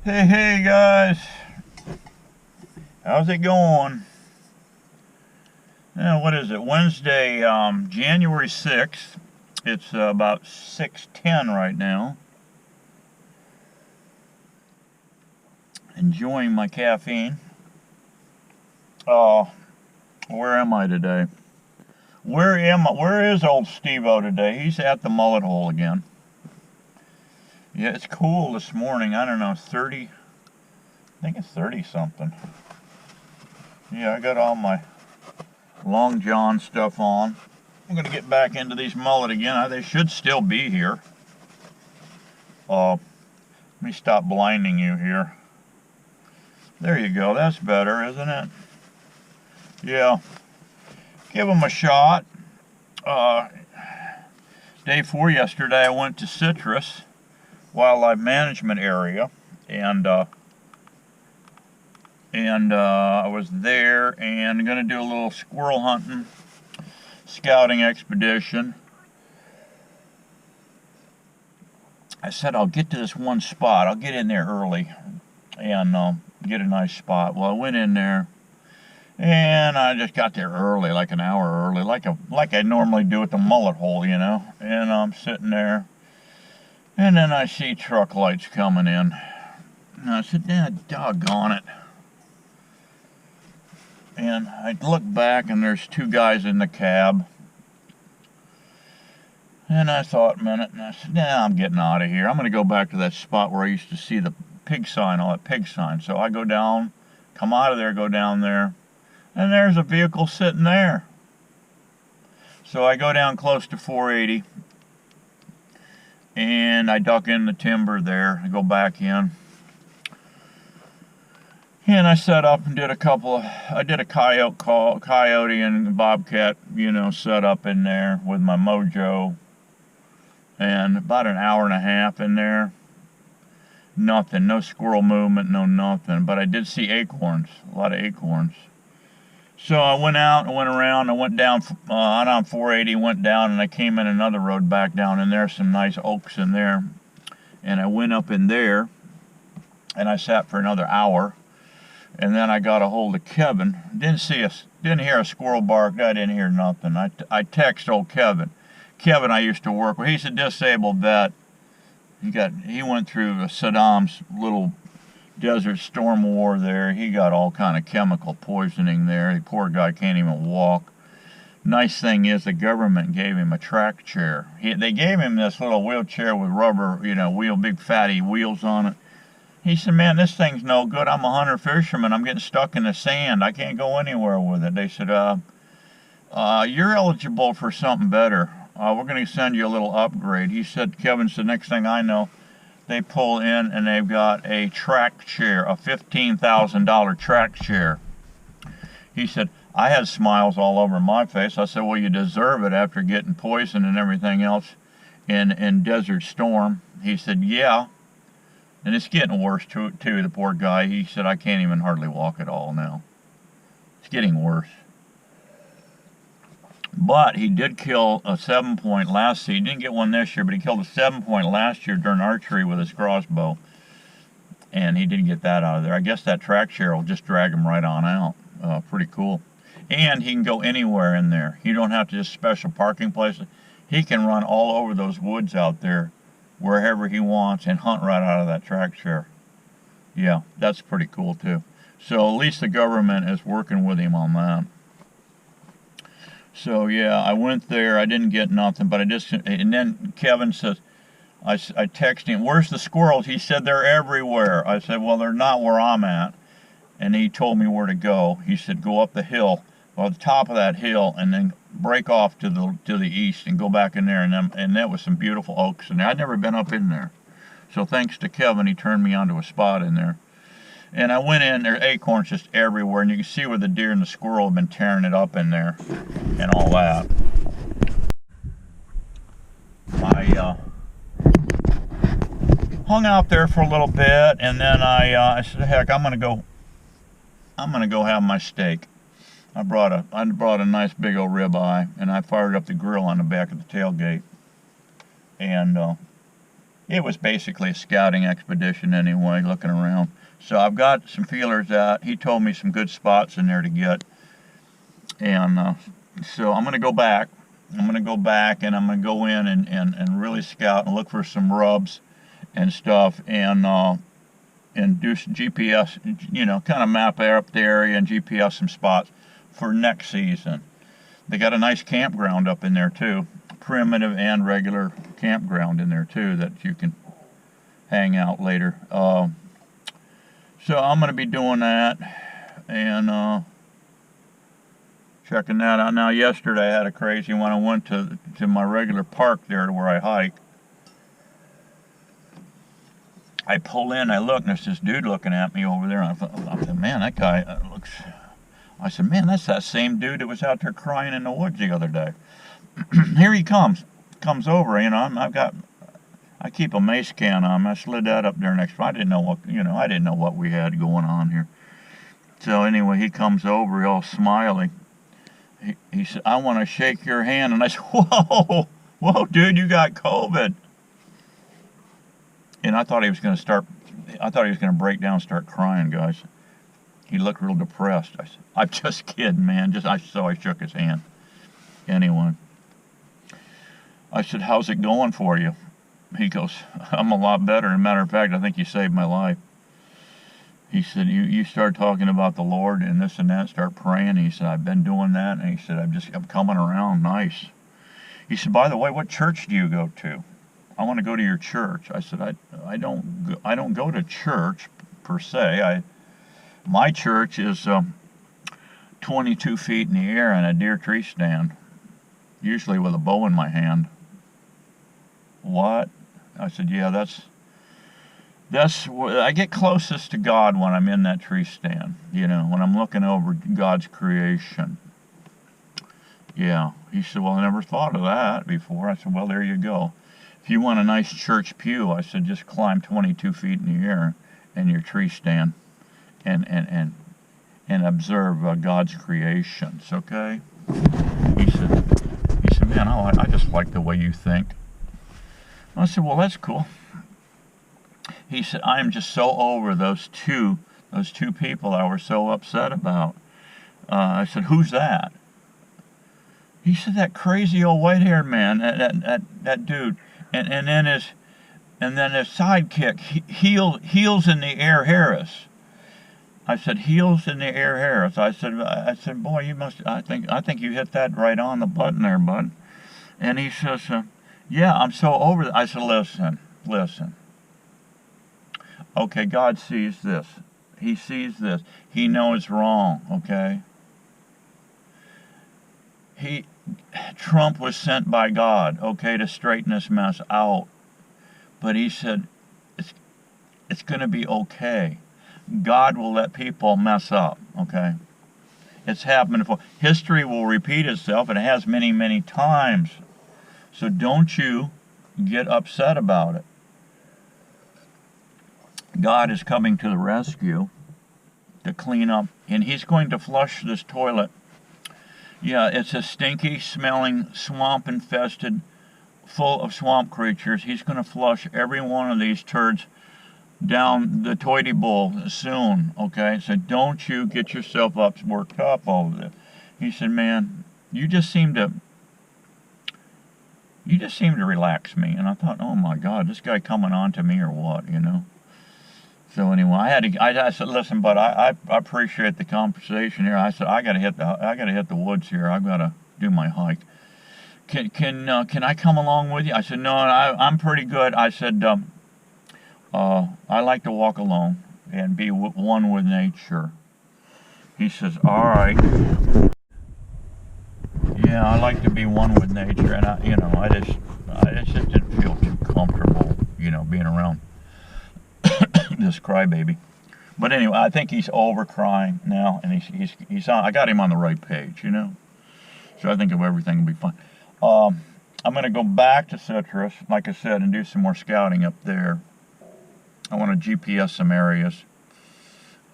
Hey guys, how's it going? What is it? Wednesday, January 6th. It's about 6:10 right now. Enjoying my caffeine. Where am I today? Where is old Steve-O today? He's at the Mullet hole again. Yeah, it's cool this morning. I don't know, 30, I think it's 30 something. Yeah, I got all my long john stuff on. I'm going to get back into these mullet again. They should still be here. Let me stop blinding you here. There you go. That's better, isn't it? Yeah. Give them a shot. Day 4 yesterday, I went to Citrus Wildlife Management Area, and I was there and going to do a little squirrel hunting scouting expedition. I said I'll get to this one spot. I'll get in there early and get a nice spot. Well, I went in there and I just got there early, like an hour early, like I normally do at the Mullet hole, you know. And I'm sitting there, and then I see truck lights coming in. And I said, "Yeah, doggone it." And I look back, and there's 2 guys in the cab. And I thought a minute, and I said, "Nah, I'm getting out of here. I'm going to go back to that spot where I used to see the pig sign, all that pig sign." So I go down, come out of there, go down there, and there's a vehicle sitting there. So I go down close to 480, and I duck in the timber there. I go back in. And I set up and did a coyote and bobcat, you know, set up in there with my mojo. And about an hour and a half in there. Nothing, no squirrel movement, no nothing. But I did see acorns, a lot of acorns. So I went out and went around. I went down on 480, went down, and I came in another road back down in there, some nice oaks in there. And I went up in there, and I sat for another hour. And then I got a hold of Kevin. Didn't hear a squirrel bark. I didn't hear nothing. I text old Kevin. Kevin I used to work with. He's a disabled vet. He went through Saddam's little desert storm war there. He got all kind of chemical poisoning there. The poor guy can't even walk. Nice thing is the government gave him a track chair. They gave him this little wheelchair with rubber, you know, big fatty wheels on it. He said, "Man, this thing's no good. I'm a hunter fisherman. I'm getting stuck in the sand. I can't go anywhere with it." They said, "You're eligible for something better. We're going to send you a little upgrade." He said, Kevin said, next thing I know, they pull in and they've got a track chair, a $15,000 track chair. He said, I had smiles all over my face. I said, "Well, you deserve it after getting poisoned and everything else in Desert Storm." He said, "Yeah. And it's getting worse too, the poor guy." He said, "I can't even hardly walk at all now. It's getting worse." But he did kill a 7-point last year. He didn't get one this year, but he killed a 7-point last year during archery with his crossbow. And he didn't get that out of there. I guess that track chair will just drag him right on out. Pretty cool. And he can go anywhere in there. You don't have to just special parking places. He can run all over those woods out there, wherever he wants, and hunt right out of that track chair. Yeah, that's pretty cool too. So at least the government is working with him on that. So yeah, I went there. I didn't get nothing, but and then Kevin says, I texted him, "Where's the squirrels?" He said, "They're everywhere." I said, "Well, they're not where I'm at." And he told me where to go. He said, "Go up the hill, go to the top of that hill, and then break off to the east and go back in there." And that was some beautiful oaks in there. I'd never been up in there. So thanks to Kevin, he turned me onto a spot in there. And I went in, there are acorns just everywhere, and you can see where the deer and the squirrel have been tearing it up in there and all that. I hung out there for a little bit, and then I said, "Heck, I'm gonna go have my steak." I brought a nice big old ribeye, and I fired up the grill on the back of the tailgate, and it was basically a scouting expedition anyway, looking around. So I've got some feelers out. He told me some good spots in there to get. And so I'm going to go back. I'm going to go back and I'm going to go in and really scout and look for some rubs and stuff and do some GPS, kind of map up the area and GPS some spots for next season. They got a nice campground up in there too, primitive and regular campground in there too that you can hang out later. So I'm going to be doing that and checking that out. Now yesterday I had a crazy one. I went to my regular park there where I hike. I pull in, I look, and there's this dude looking at me over there. And I thought, man, that guy looks... I said, man, that's that same dude that was out there crying in the woods the other day. Here he comes over. I keep a mace can on. I slid that up there next. I didn't know what we had going on here. So anyway, he comes over, all smiley. He said, I want to shake your hand. And I said, whoa, dude, you got COVID. And I thought he was going to break down and start crying, guys. He looked real depressed. I said, I'm just kidding, man. So I shook his hand. Anyway, I said, how's it going for you? He goes, I'm a lot better. As a matter of fact, I think you saved my life. He said, you start talking about the Lord and this and that, start praying. He said, I've been doing that. And he said, I'm coming around nice. He said, by the way, what church do you go to? I want to go to your church. I said, I don't go to church per se. My church is 22 feet in the air in a deer tree stand, usually with a bow in my hand. What? I said, yeah, that's where I get closest to God, when I'm in that tree stand, when I'm looking over God's creation. Yeah. He said, well, I never thought of that before. I said, well, there you go. If you want a nice church pew, I said, just climb 22 feet in the air in your tree stand and observe God's creations, okay? He said, man, I just like the way you think. I said, well, that's cool. He said, I am just so over those two people I was so upset about. I said, who's that? He said, that crazy old white-haired man, that dude. And then his sidekick, Heels in the Air Harris. I said, Heels in the Air Harris. I said, boy, you must. I think you hit that right on the button there, bud. And he says, yeah, I'm so over that. I said, listen. Okay, God sees this. He sees this. He knows wrong. Okay. Trump was sent by God, okay, to straighten this mess out. But he said, it's going to be okay. God will let people mess up, okay? It's happened before. History will repeat itself, and it has many, many times. So don't you get upset about it. God is coming to the rescue to clean up, and he's going to flush this toilet. Yeah, it's a stinky smelling, swamp infested, full of swamp creatures. He's going to flush every one of these turds down the toity bowl soon, okay? So don't you get yourself worked up over this. He said, man, you just seem to relax me. And I thought, oh my God, this guy coming on to me or what, So anyway, I said, listen, but I appreciate the conversation here. I said, I gotta hit the woods here. I've got to do my hike. Can I come along with you? I said, no, I'm pretty good. I said, I like to walk alone and be one with nature. He says, all right. Yeah, I like to be one with nature, and I just didn't feel too comfortable, being around this crybaby. But anyway, I think he's over crying now, and he's on. I got him on the right page, So I think everything will be fine. I'm going to go back to Citrus, like I said, and do some more scouting up there. I want to GPS some areas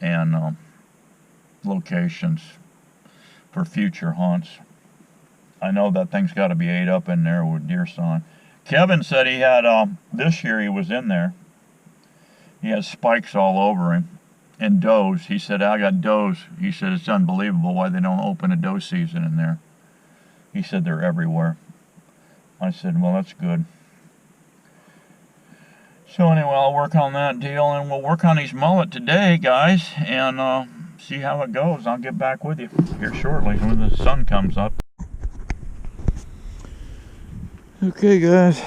and locations for future hunts. I know that thing's got to be ate up in there with deer sign. Kevin said he had, this year he was in there. He has spikes all over him. And does. He said, I got does. He said, it's unbelievable why they don't open a doe season in there. He said they're everywhere. I said, well, that's good. So anyway, I'll work on that deal, and we'll work on these mullet today, guys, and see how it goes. I'll get back with you here shortly when the sun comes up. Okay, guys,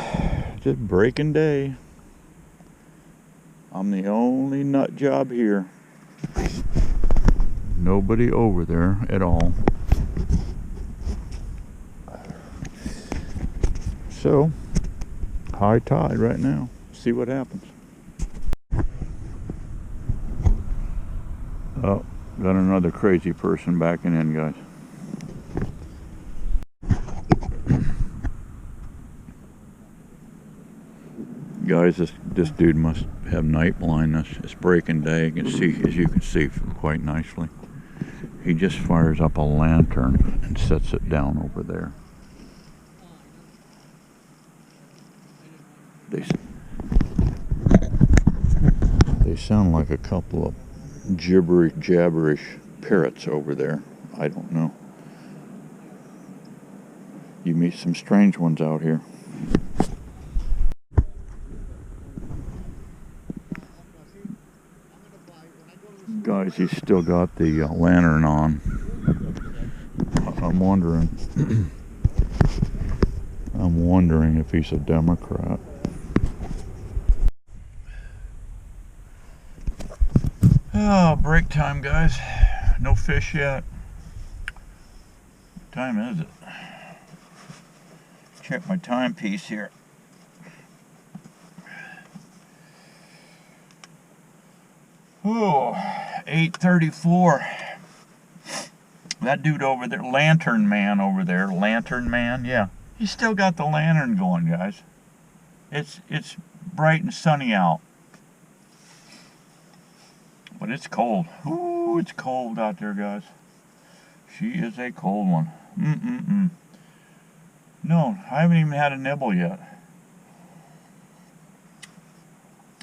just breaking day. I'm the only nut job here. Nobody over there at all. So, high tide right now. See what happens. Oh, got another crazy person backing in, guys. Guys, this dude must have night blindness. It's breaking day. You can see, as you can see quite nicely. He just fires up a lantern and sets it down over there. They sound like a couple of jabberish parrots over there. I don't know. You meet some strange ones out here. Guys, he's still got the lantern on. I'm wondering if he's a Democrat. Oh, break time, guys. No fish yet. What time is it? Check my timepiece here. Oh, 8:34. That dude over there, Lantern Man over there, Lantern Man, yeah. He's still got the lantern going, guys. It's bright and sunny out. But it's cold. Ooh, it's cold out there, guys. She is a cold one. No, I haven't even had a nibble yet.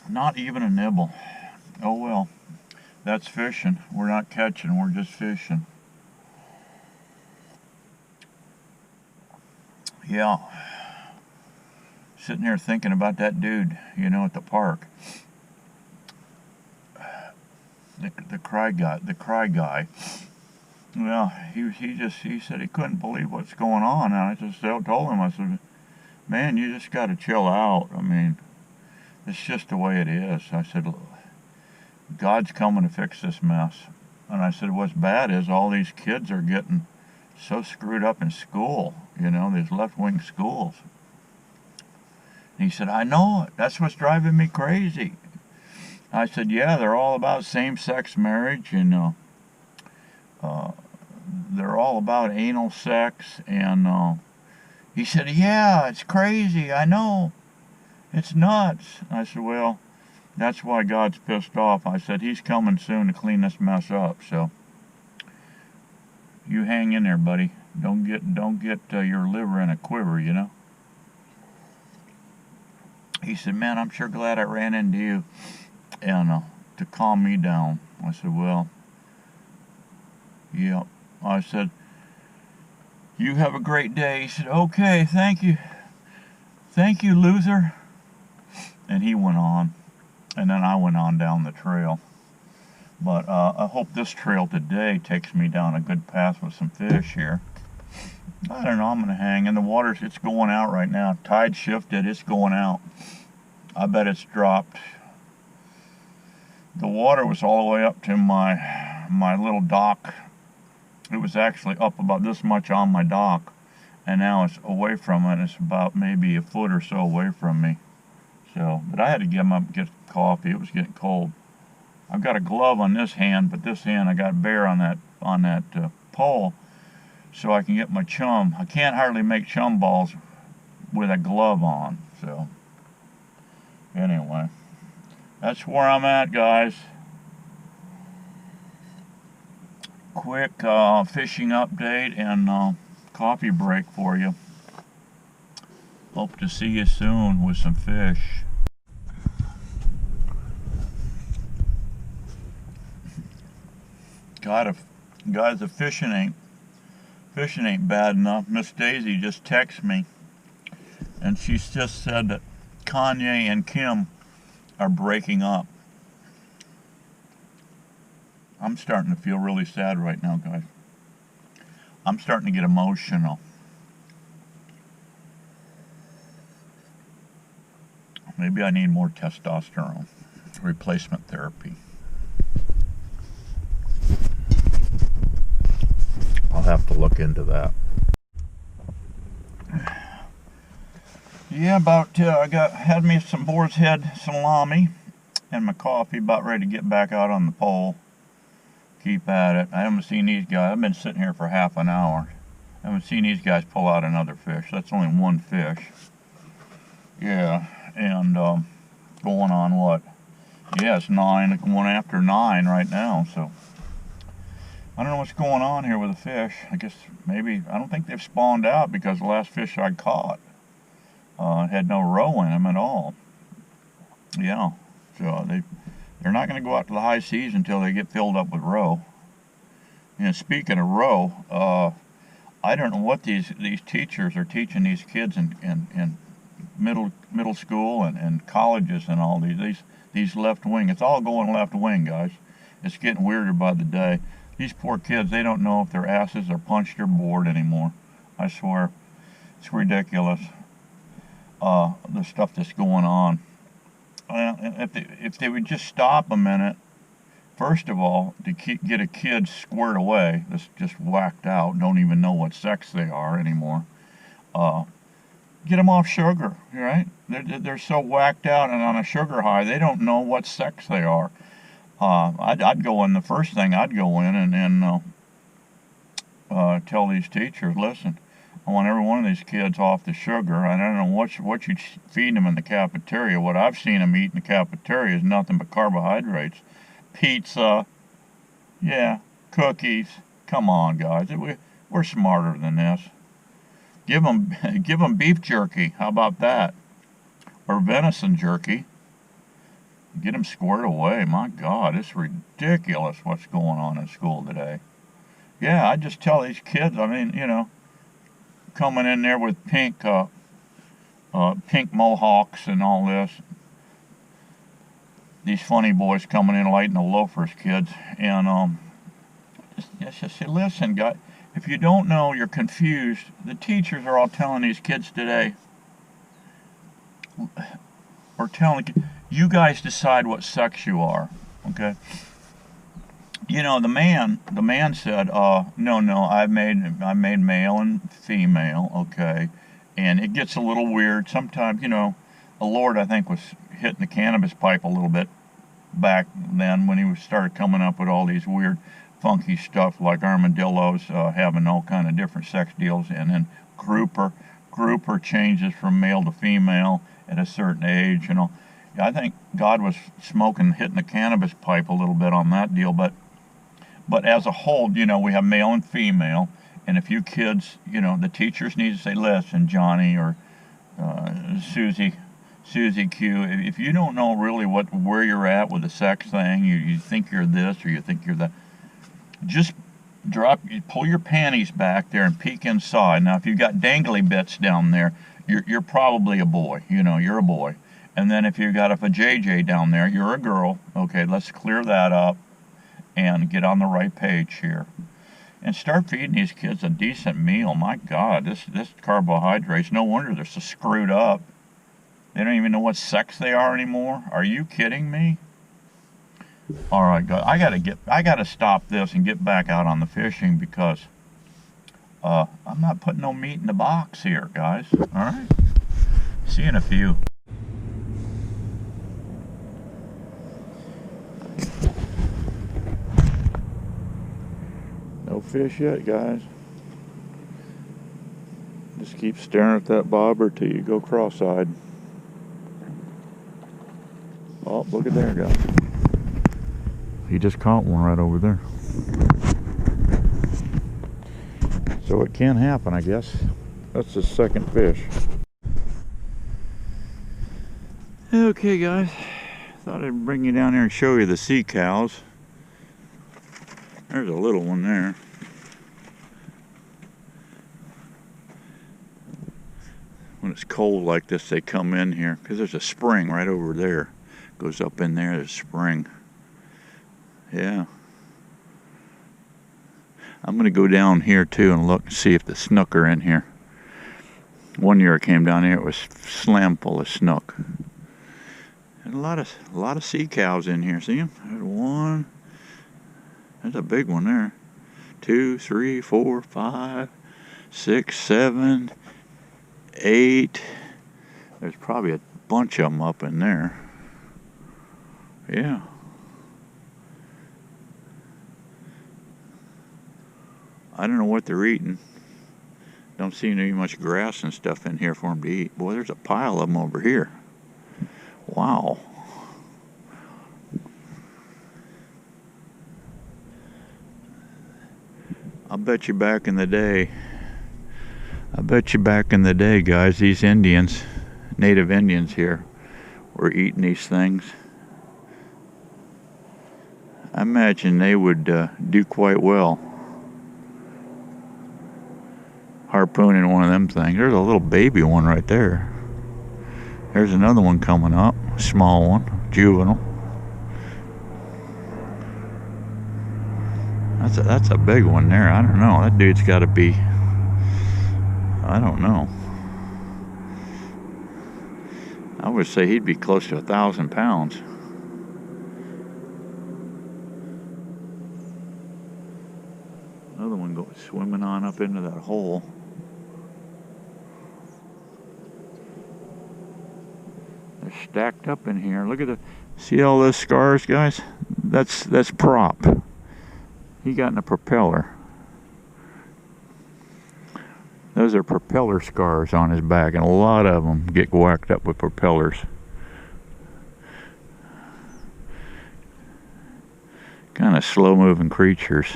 Not even a nibble. Oh well, that's fishing. We're not catching, we're just fishing. Yeah. Sitting here thinking about that dude, you know, at the park. The cry guy. Well, he said he couldn't believe what's going on, and I just told him, I said, man, you just got to chill out. I mean, it's just the way it is. I said, God's coming to fix this mess. And I said, what's bad is all these kids are getting so screwed up in school, you know, these left-wing schools. And he said, I know it. That's what's driving me crazy. I said, yeah, they're all about same-sex marriage, and they're all about anal sex, and he said, yeah, it's crazy, I know. It's nuts. I said, well, that's why God's pissed off. I said, he's coming soon to clean this mess up, so you hang in there, buddy. Don't get your liver in a quiver, you know. He said, man, I'm sure glad I ran into you, and to calm me down. I said, well, yeah. I said, you have a great day. He said, okay, thank you. Thank you, loser. And he went on. And then I went on down the trail. But I hope this trail today takes me down a good path with some fish here. I don't know, I'm going to hang. And the water's, it's going out right now. Tide shifted, it's going out. I bet it's dropped. The water was all the way up to my little dock. It was actually up about this much on my dock. And now it's away from it. It's about maybe a foot or so away from me. So, but I had to get him up and get coffee. It was getting cold. I've got a glove on this hand, but this hand I got bare on that pole, so I can get my chum. I can't hardly make chum balls with a glove on. So, anyway, that's where I'm at, guys. Quick fishing update and coffee break for you. Hope to see you soon with some fish. God, guys, the fishing ain't bad enough. Miss Daisy just texted me, and she just said that Kanye and Kim are breaking up. I'm starting to feel really sad right now, guys. I'm starting to get emotional. Maybe I need more testosterone. Replacement therapy. I'll have to look into that. Yeah, I had me some boar's head salami and my coffee, about ready to get back out on the pole. Keep at it. I haven't seen these guys. I've been sitting here for half an hour. I haven't seen these guys pull out another fish. That's only one fish. Yeah, and going on what? Yeah, it's 9, going after 9 right now, so I don't know what's going on here with the fish. I guess maybe, I don't think they've spawned out, because the last fish I caught had no roe in them at all. Yeah, so they're not going to go out to the high seas until they get filled up with roe. And speaking of roe, I don't know what these teachers are teaching these kids in middle school and colleges and all these left wing. It's all going left wing, guys. It's getting weirder by the day. These poor kids, they don't know if their asses are punched or bored anymore. I swear, it's ridiculous. The stuff that's going on. If they would just stop a minute, first of all, to get a kid squared away that's just whacked out, don't even know what sex they are anymore, get them off sugar, right? They're so whacked out and on a sugar high, they don't know what sex they are. I'd go in, the first thing I'd go in and tell these teachers, listen, I want every one of these kids off the sugar. I don't know what you feed them in the cafeteria. What I've seen them eat in the cafeteria is nothing but carbohydrates. Pizza, yeah, cookies. Come on, guys, we're smarter than this. Give them beef jerky. How about that? Or venison jerky. Get them squared away. My God, it's ridiculous what's going on in school today. Yeah, I just tell these kids, I mean, you know, coming in there with pink mohawks and all this. These funny boys coming in lighting the loafers, kids. And just say, listen, guys, if you don't know, you're confused. The teachers are all telling these kids today, or telling, you guys decide what sex you are, okay? You know, the man said, no, I made male and female, okay? And it gets a little weird. Sometimes, you know, the Lord, I think, was hitting the cannabis pipe a little bit back then when he started coming up with all these weird, funky stuff like armadillos having all kind of different sex deals, and then grouper changes from male to female at a certain age, you know. I think God was hitting the cannabis pipe a little bit on that deal, but as a whole, you know, we have male and female, and if you kids, you know, the teachers need to say, listen, Johnny or Susie Q, if you don't know really where you're at with the sex thing, you think you're this or you think you're that, just pull your panties back there and peek inside. Now, if you've got dangly bits down there, you're probably a boy. You know, you're a boy. And then if you've got a JJ down there, you're a girl. Okay, let's clear that up and get on the right page here. And start feeding these kids a decent meal. My God, this carbohydrates, no wonder they're so screwed up. They don't even know what sex they are anymore. Are you kidding me? All right, guys, I gotta stop this and get back out on the fishing, because I'm not putting no meat in the box here, guys. All right, see you in a few. No fish yet, guys. Just keep staring at that bobber till you go cross-eyed. Oh, look at there, guys. He just caught one right over there. So it can happen, I guess. That's his second fish. Okay, guys. Thought I'd bring you down there and show you the sea cows. There's a little one there. When it's cold like this, they come in here because there's a spring right over there. Goes up in there, there's a spring. Yeah. I'm going to go down here too and look and see if the snook are in here. One year I came down here, it was slam full of snook. And a lot of sea cows in here. See them? There's one. There's a big one there. 2, 3, 4, 5, 6, 7, 8. There's probably a bunch of them up in there. Yeah. I don't know what they're eating. Don't seem to be much grass and stuff in here for them to eat. Boy, there's a pile of them over here. Wow. I bet you back in the day, guys, these Indians, native Indians here, were eating these things. I imagine they would do quite well harpooning one of them things. There's a little baby one right there. There's another one coming up, a small one, juvenile. That's a big one there. I don't know. That dude's got to be, I don't know. I would say he'd be close to 1,000 pounds. Another one goes swimming on up into that hole. They're stacked up in here. Look at see all those scars, guys? That's prop. He got in a propeller. Those are propeller scars on his back, and a lot of them get whacked up with propellers. Kind of slow-moving creatures.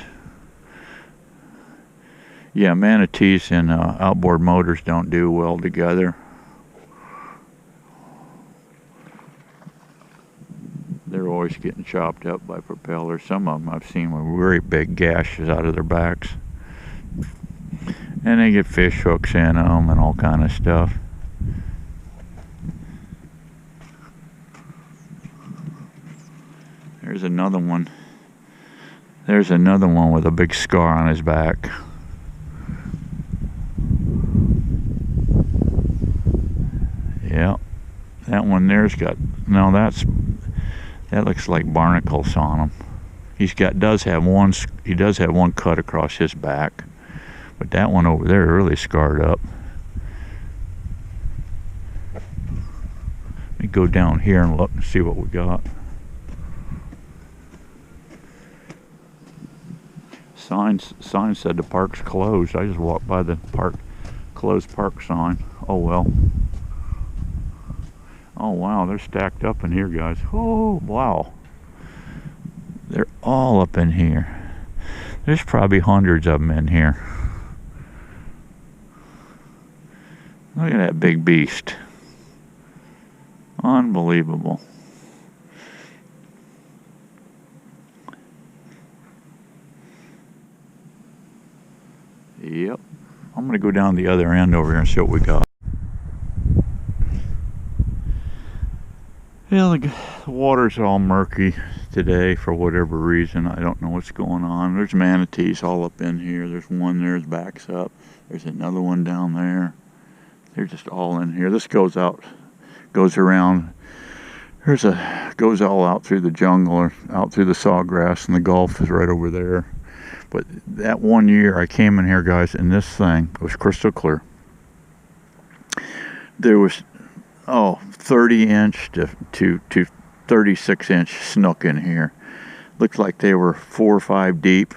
Yeah, manatees and outboard motors don't do well together. They're always getting chopped up by propellers. Some of them I've seen with very big gashes out of their backs. And they get fish hooks in them and all kind of stuff. There's another one. There's another one with a big scar on his back. Yeah, that one there's got, no, that looks like barnacles on him. He does have one cut across his back, but that one over there really scarred up. Let me go down here and look and see what we got. Sign said the park's closed. I just walked by the closed park sign. Oh well. Oh wow, they're stacked up in here, guys. Oh wow. They're all up in here. There's probably hundreds of them in here. Look at that big beast. Unbelievable. Yep. I'm going to go down the other end over here and see what we got. Yeah, the water's all murky today for whatever reason. I don't know what's going on. There's manatees all up in here. There's one there, his back's up. There's another one down there. They're just all in here. This goes out, goes around. Goes all out through the jungle or out through the sawgrass, and the Gulf is right over there. But that one year I came in here, guys, and this thing was crystal clear. There was 30-inch to 36-inch snook in here. Looked like they were 4 or 5 deep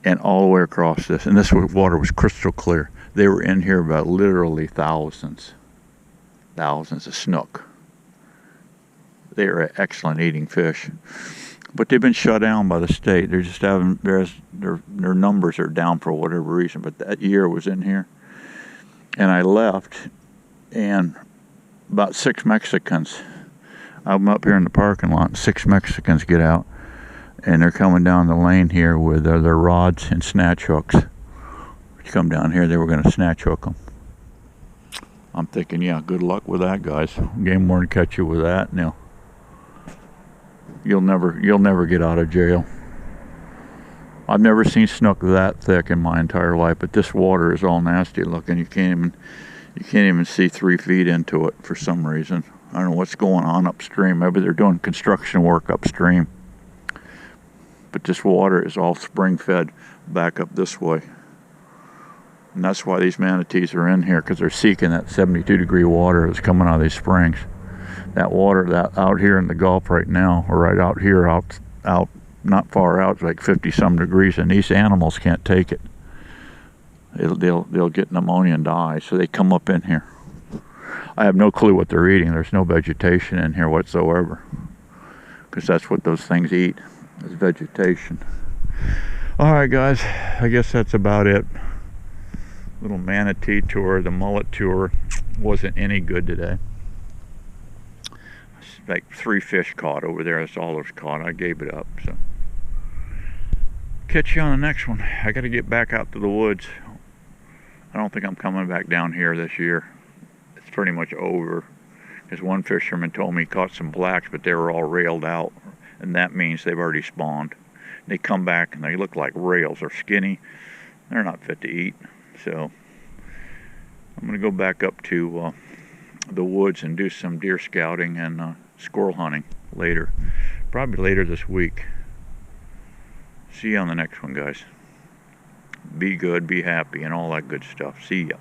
and all the way across this. And this water was crystal clear. They were in here about literally thousands of snook. They are excellent eating fish. But they've been shut down by the state. They're just having, their numbers are down for whatever reason. But that year was in here. And I left, and about 6 Mexicans. I'm up here in the parking lot. 6 Mexicans get out, and they're coming down the lane here with their rods and snatch hooks. You come down here, they were going to snatch hook them. I'm thinking, yeah, good luck with that, guys. Game warden catch you with that. No, you'll never get out of jail. I've never seen snook that thick in my entire life, but this water is all nasty looking. You can't even see 3 feet into it for some reason. I don't know what's going on upstream. Maybe they're doing construction work upstream. But this water is all spring fed back up this way. And that's why these manatees are in here, because they're seeking that 72-degree water that's coming out of these springs. That water that out here in the Gulf right now, or right out here, out not far out, like 50-some degrees, and these animals can't take it. They'll get pneumonia and die, so they come up in here. I have no clue what they're eating. There's no vegetation in here whatsoever, because that's what those things eat, is vegetation. Alright guys, I guess that's about it. Little manatee tour. The mullet tour wasn't any good today. Like 3 fish caught over there. That's all there's caught. I gave it up. So catch you on the next one. I got to get back out to the woods. I don't think I'm coming back down here this year. It's pretty much over. Because one fisherman told me he caught some blacks, but they were all railed out, and that means they've already spawned. They come back and they look like rails. They're skinny. They're not fit to eat. So I'm going to go back up to the woods and do some deer scouting and squirrel hunting later. Probably later this week. See you on the next one, guys. Be good, be happy, and all that good stuff. See ya.